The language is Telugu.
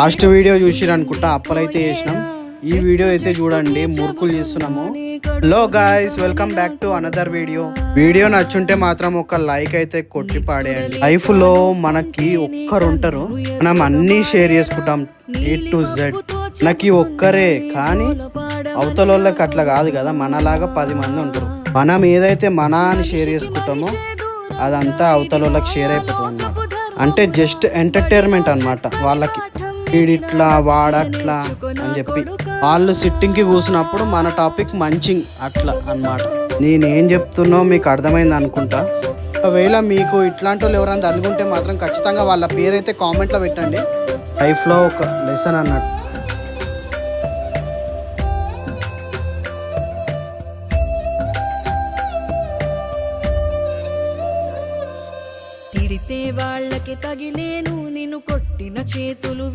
లాస్ట్ వీడియో చూసిరు అనుకుంటా, అప్పలైతే చేసినాం. ఈ వీడియో అయితే చూడండి, మురుకులు చేస్తున్నాము. Hello guys, welcome back to another video నచ్చుంటే మాత్రం ఒక లైక్ అయితే కొట్టి పాడేయండి. లైఫ్ లో మనకి ఒక్కరు ఉంటారు, మనం అన్ని షేర్ చేసుకుంటాం A to Z. నాకు ఒక్కరే, కానీ అవతల వాళ్ళకి అట్లా కాదు కదా, మనలాగా 10 మంది ఉంటారు. మనం ఏదైతే మన అని షేర్ చేసుకుంటామో అదంతా అవతల వాళ్ళకి షేర్ అయిపోతుంది అన్నమాట. అంటే జస్ట్ ఎంటర్టైన్మెంట్ అన్నమాట వాళ్ళకి. వీడిట్లా వాడట్లా అని చెప్పి వాళ్ళు సిట్టింగ్కి కూర్చున్నప్పుడు మన టాపిక్ మంచింగ్ అట్లా అన్నమాట. నేనేం చెప్తున్నా మీకు అర్థమైంది అనుకుంటా. ఒకవేళ మీకు ఇట్లాంటి వాళ్ళు ఎవరైనా తలుగుంటే మాత్రం ఖచ్చితంగా వాళ్ళ పేరైతే కామెంట్లో పెట్టండి. లైఫ్లో ఒక లెసన్ అన్నట్టు. తిడితే వాళ్ళకి తగిలేను, నిన్ను కొట్టిన చేతులు